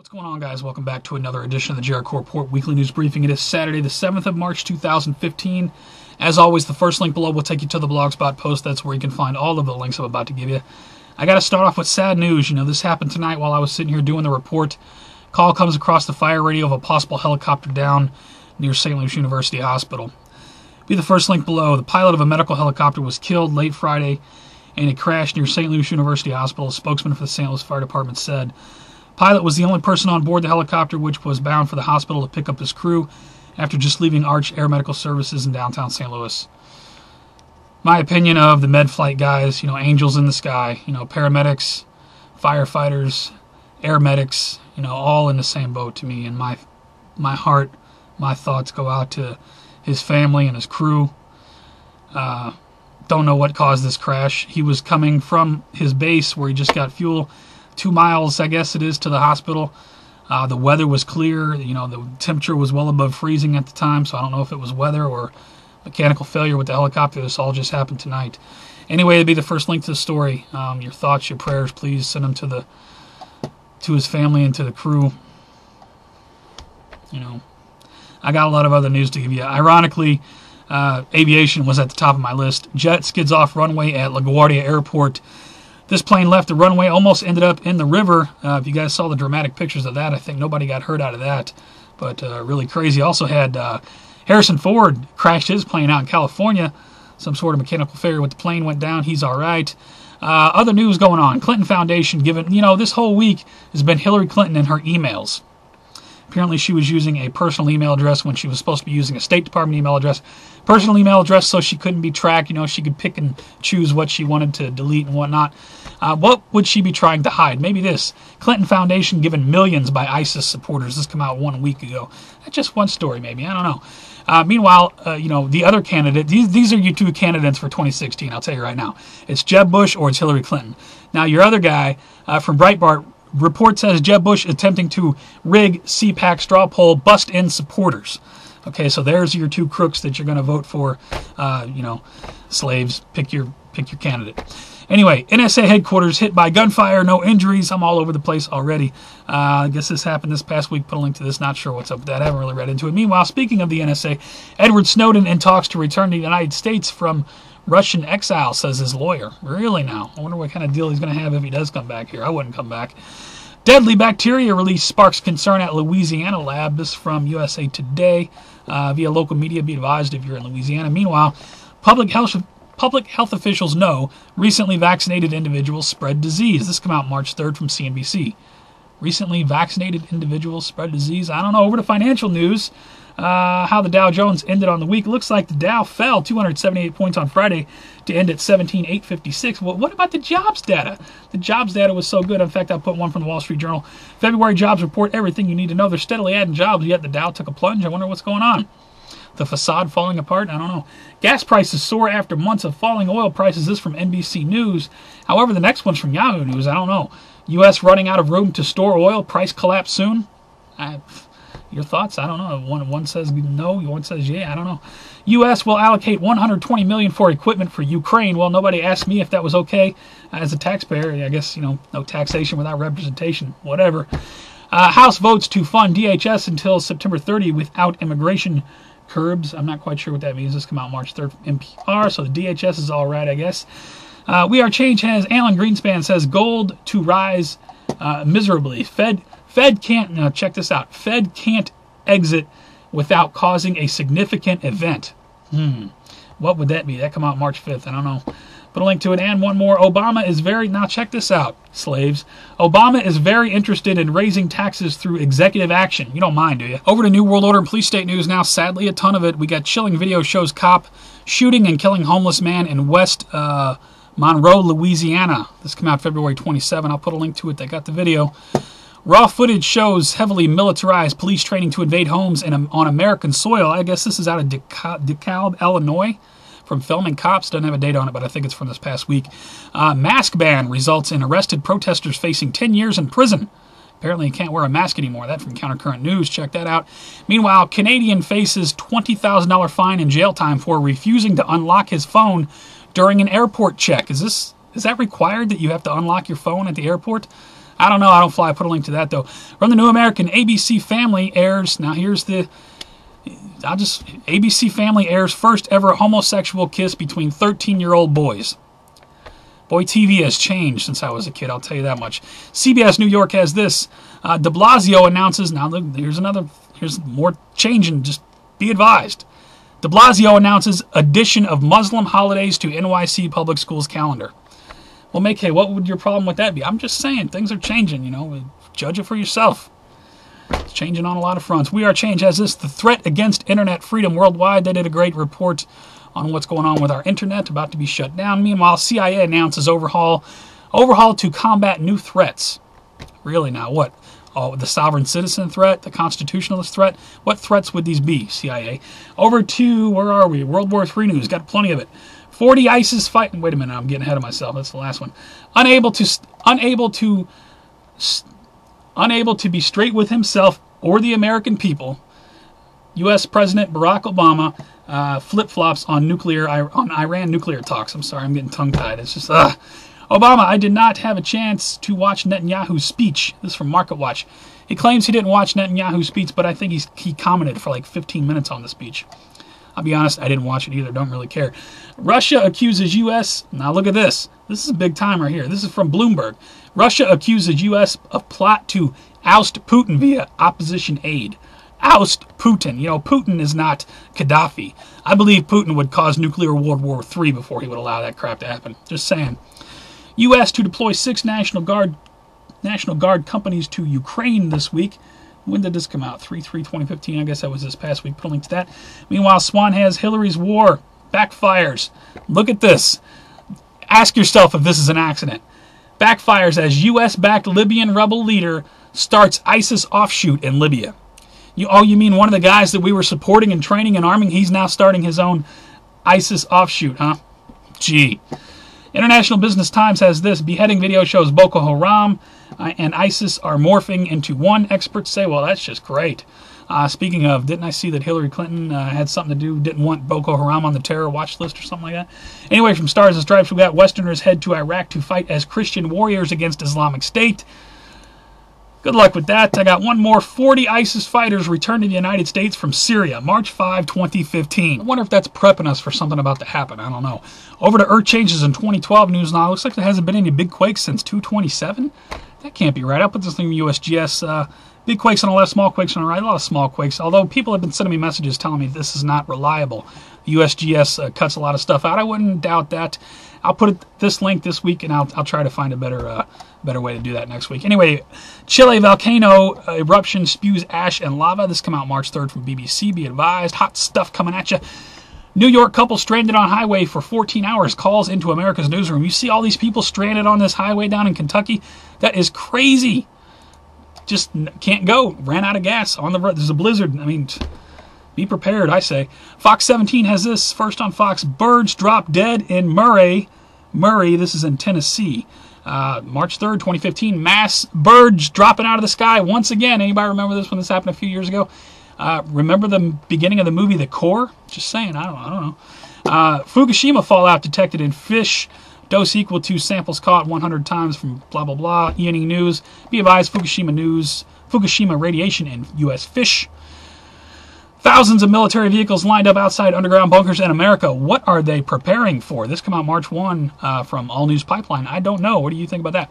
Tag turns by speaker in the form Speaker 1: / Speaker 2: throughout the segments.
Speaker 1: What's going on, guys? Welcome back to another edition of the Jericho Report Weekly News Briefing. It is Saturday, the 7th of March, 2015. As always, the first link below will take you to the Blogspot post. That's where you can find all of the links I'm about to give you. I got to start off with sad news. This happened tonight while I was sitting here doing the report. Call comes across the fire radio of a possible helicopter down near St. Louis University Hospital. Be the first link below. The pilot of a medical helicopter was killed late Friday in a crash near St. Louis University Hospital. A spokesman for the St. Louis Fire Department said. Pilot was the only person on board the helicopter, which was bound for the hospital to pick up his crew after just leaving Arch Air Medical Services in downtown St. Louis. My opinion of the med flight guys, angels in the sky, paramedics, firefighters, air medics, all in the same boat to me. And my heart, my thoughts go out to his family and his crew. Don't know what caused this crash. He was coming from his base where he just got fuel. 2 miles, I guess it is, to the hospital. The weather was clear. The temperature was well above freezing at the time, so I don't know if it was weather or mechanical failure with the helicopter. This all just happened tonight. Anyway, it'd be the first link to the story. Your thoughts, your prayers, please send them to his family and to the crew. I got a lot of other news to give you. Ironically, aviation was at the top of my list. Jet skids off runway at LaGuardia Airport. This plane left the runway, almost ended up in the river. If you guys saw the dramatic pictures of that, I think nobody got hurt out of that. But really crazy. Also had Harrison Ford crashed his plane out in California. Some sort of mechanical failure with the plane, went down. He's all right. Other news going on. Clinton Foundation given, this whole week has been Hillary Clinton and her emails. Apparently she was using a personal email address when she was supposed to be using a State Department email address. Personal email address so she couldn't be tracked. She could pick and choose what she wanted to delete and whatnot. What would she be trying to hide? Maybe this. Clinton Foundation given millions by ISIS supporters. This came out 1 week ago. That's just one story, maybe. I don't know. Meanwhile, the other candidate, these are your two candidates for 2016, I'll tell you right now. It's Jeb Bush or it's Hillary Clinton. Now, your other guy from Breitbart, report says Jeb Bush attempting to rig CPAC straw poll, bust in supporters. Okay, so there's your two crooks that you're going to vote for. Slaves, pick your candidate. Anyway, NSA headquarters hit by gunfire, no injuries. I'm all over the place already. I guess this happened this past week. Put a link to this. Not sure what's up with that. I haven't really read into it. Meanwhile, speaking of the NSA, Edward Snowden in talks to return to the United States from Russian exile, says his lawyer. Really now? I wonder what kind of deal he's going to have if he does come back here. I wouldn't come back. Deadly bacteria release sparks concern at Louisiana lab. This from USA Today. Via local media, be advised if you're in Louisiana. Meanwhile, public health officials know recently vaccinated individuals spread disease. This came out March 3rd from CNBC. Recently vaccinated individuals spread disease. I don't know. Over to financial news. How the Dow Jones ended on the week. Looks like the Dow fell 278 points on Friday to end at 17,856. Well, what about the jobs data? The jobs data was so good. In fact, I put one from the Wall Street Journal. February jobs report, everything you need to know. They're steadily adding jobs, yet the Dow took a plunge. I wonder what's going on. The facade falling apart? I don't know. Gas prices soar after months of falling oil prices. This from NBC News. However, the next one's from Yahoo News. I don't know. U.S. running out of room to store oil. Price collapse soon? Your thoughts? I don't know. One says no, one says yeah. I don't know. U.S. will allocate $120 million for equipment for Ukraine. Well, nobody asked me if that was okay as a taxpayer. I guess, no taxation without representation. Whatever. House votes to fund DHS until September 30 without immigration curbs. I'm not quite sure what that means. This came out March 3rd from NPR, so the DHS is all right, I guess. We Are Change has Alan Greenspan says gold to rise miserably. Fed can't, now check this out, Fed can't exit without causing a significant event. What would that be? That come out March 5th, I don't know. Put a link to it, and one more. Obama is now check this out, slaves. Obama is very interested in raising taxes through executive action. You don't mind, do you? Over to New World Order and police state news now, sadly a ton of it. We got chilling video shows cop shooting and killing homeless man in West Monroe, Louisiana. This came out February 27. I'll put a link to it. They got the video. Raw footage shows heavily militarized police training to invade homes on American soil. I guess this is out of DeKalb, Illinois, from filming cops. Doesn't have a date on it, but I think it's from this past week. Mask ban results in arrested protesters facing 10 years in prison. Apparently you can't wear a mask anymore. That from Countercurrent News. Check that out. Meanwhile, Canadian faces $20,000 fine and jail time for refusing to unlock his phone during an airport check. Is that required that you have to unlock your phone at the airport? I don't know. I don't fly. I put a link to that, though. From the New American, ABC Family airs. Now, here's the... ABC Family airs first ever homosexual kiss between 13-year-old boys. Boy, TV has changed since I was a kid, I'll tell you that much. CBS New York has this. De Blasio announces... Now, here's more changing. Just be advised. De Blasio announces addition of Muslim holidays to NYC Public Schools calendar. Well, hey, what would your problem with that be? I'm just saying, things are changing, you know. Judge it for yourself. It's changing on a lot of fronts. We Are Change has this. The threat against internet freedom worldwide. They did a great report on what's going on with our internet, about to be shut down. Meanwhile, CIA announces overhaul to combat new threats. Really now, what? Oh, the sovereign citizen threat, the constitutionalist threat. What threats would these be, CIA? Over to, where are we? World War III news. Got plenty of it. 40 ISIS fighting. Wait a minute, I'm getting ahead of myself. That's the last one. Unable to be straight with himself or the American people, U.S. President Barack Obama flip-flops on Iran nuclear talks. I'm sorry, I'm getting tongue-tied. It's just, Obama, I did not have a chance to watch Netanyahu's speech. This is from MarketWatch. He claims he didn't watch Netanyahu's speech, but I think he commented for like 15 minutes on the speech. I'll be honest, I didn't watch it either. Don't really care. Russia accuses U.S. Now look at this. This is a big time right here. This is from Bloomberg. Russia accuses U.S. of plot to oust Putin via opposition aid. Oust Putin. You know, Putin is not Gaddafi. I believe Putin would cause nuclear World War III before he would allow that crap to happen. Just saying. U.S. to deploy 6 National Guard companies to Ukraine this week. When did this come out? 3/3/2015. I guess that was this past week. Put a link to that. Meanwhile, Swan has Hillary's war backfires. Look at this. Ask yourself if this is an accident. Backfires as U.S.-backed Libyan rebel leader starts ISIS offshoot in Libya. You mean one of the guys that we were supporting and training and arming? He's now starting his own ISIS offshoot, huh? Gee. International Business Times has this. Beheading video shows Boko Haram and ISIS are morphing into one. Experts say, well, that's just great. Speaking of, didn't I see that Hillary Clinton had something to do, didn't want Boko Haram on the terror watch list or something like that? Anyway, from Stars and Stripes, we got Westerners head to Iraq to fight as Christian warriors against Islamic State. Good luck with that. I got one more. 40 ISIS fighters return to the United States from Syria, March 5, 2015. I wonder if that's prepping us for something about to happen. I don't know. Over to Earth Changes in 2012 news now. Looks like there hasn't been any big quakes since 2/27. That can't be right. I'll put this thing in USGS. Big quakes on the left, small quakes on the right. A lot of small quakes. Although people have been sending me messages telling me this is not reliable. The USGS cuts a lot of stuff out. I wouldn't doubt that. I'll put this link this week, and I'll try to find a better way to do that next week. Anyway, Chile volcano eruption spews ash and lava. This came out March 3rd from BBC. Be advised. Hot stuff coming at you. New York couple stranded on highway for 14 hours calls into America's newsroom. You see all these people stranded on this highway down in Kentucky? That is crazy. Just can't go. Ran out of gas on the road. There's a blizzard. I mean, be prepared, I say. Fox 17 has this. First on Fox, birds drop dead in Murray. This is in Tennessee. March 3rd, 2015, mass birds dropping out of the sky once again. Anybody remember this when this happened a few years ago? Remember the beginning of the movie The Core? Just saying, I don't know. Fukushima fallout detected in fish. Dose equal to samples caught 100 times from blah, blah, blah. E&E News. Be advised, Fukushima radiation in U.S. fish. Thousands of military vehicles lined up outside underground bunkers in America. What are they preparing for? This came out March 1 from All News Pipeline. I don't know. What do you think about that?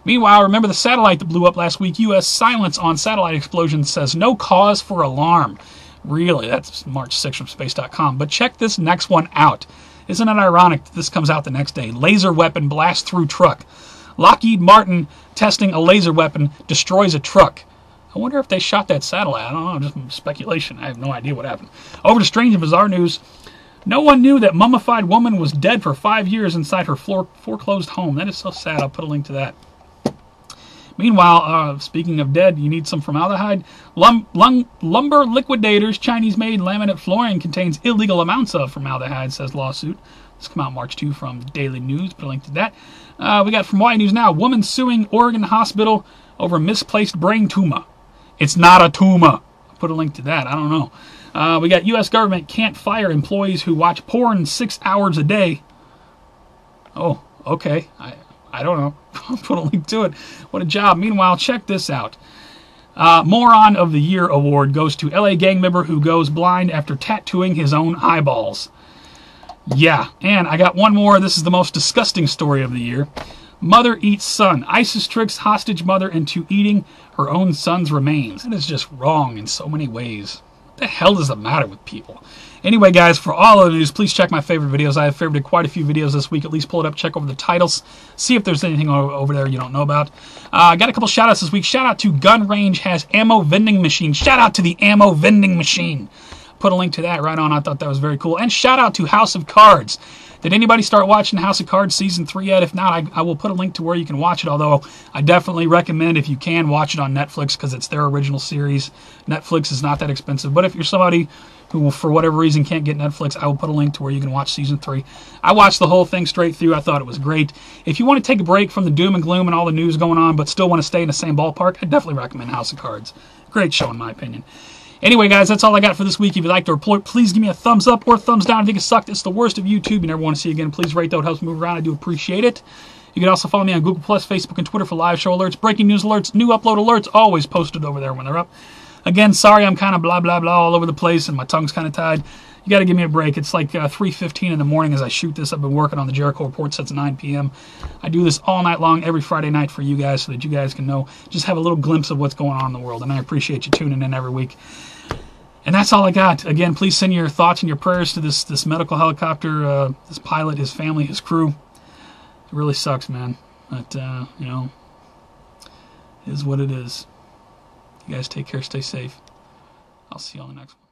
Speaker 1: Meanwhile, remember the satellite that blew up last week? U.S. silence on satellite explosions says no cause for alarm. Really, that's March 6 from space.com. But check this next one out. Isn't it ironic that this comes out the next day? Laser weapon blasts through truck. Lockheed Martin testing a laser weapon destroys a truck. I wonder if they shot that satellite. I don't know, just speculation. I have no idea what happened. Over to strange and bizarre news. No one knew that mummified woman was dead for 5 years inside her foreclosed home. That is so sad. I'll put a link to that. Meanwhile, speaking of dead, you need some formaldehyde. Lumber liquidators, Chinese-made laminate flooring contains illegal amounts of formaldehyde, says lawsuit. This came out March 2 from Daily News. Put a link to that. We got from Hawaii News Now. Woman suing Oregon hospital over misplaced brain tumor. It's not a tumor. Put a link to that. I don't know. We got U.S. government can't fire employees who watch porn 6 hours a day. Oh, okay. I I don't know. I'll put a link to it. What a job. Meanwhile, check this out. Moron of the Year award goes to LA gang member who goes blind after tattooing his own eyeballs. Yeah, and I got one more. This is the most disgusting story of the year. Mother eats son. ISIS tricks hostage mother into eating her own son's remains. That is just wrong in so many ways. What the hell is the matter with people? Anyway, guys, for all of the news, please check my favorite videos. I have favorited quite a few videos this week. At least pull it up, check over the titles, see if there's anything over there you don't know about. I got a couple shout-outs this week. Shout-out to Gun Range has ammo vending machine. Shout-out to the ammo vending machine. Put a link to that right on. I thought that was very cool. And shout-out to House of Cards. Did anybody start watching House of Cards Season 3 yet? If not, I will put a link to where you can watch it, although I definitely recommend, if you can, watch it on Netflix because it's their original series. Netflix is not that expensive, but if you're somebody who, for whatever reason, can't get Netflix, I will put a link to where you can watch Season 3. I watched the whole thing straight through. I thought it was great. If you want to take a break from the doom and gloom and all the news going on, but still want to stay in the same ballpark, I definitely recommend House of Cards. Great show, in my opinion. Anyway, guys, that's all I got for this week. If you'd like to report, please give me a thumbs up or a thumbs down. If you think it sucked, it's the worst of YouTube. You never want to see again. Please rate, though. It helps me move around. I do appreciate it. You can also follow me on Google+, Facebook, and Twitter for live show alerts, breaking news alerts, new upload alerts, always posted over there when they're up. Again, sorry I'm kind of blah, blah, blah all over the place, and my tongue's kind of tied. You got to give me a break. It's like 3:15 in the morning as I shoot this. I've been working on the Jericho report since 9 p.m. I do this all night long, every Friday night for you guys, so that you guys can know, just have a little glimpse of what's going on in the world, and I appreciate you tuning in every week. And that's all I got. Again, please send your thoughts and your prayers to this medical helicopter, this pilot, his family, his crew. It really sucks, man. But, you know, it is what it is. You guys take care, stay safe. I'll see you on the next one.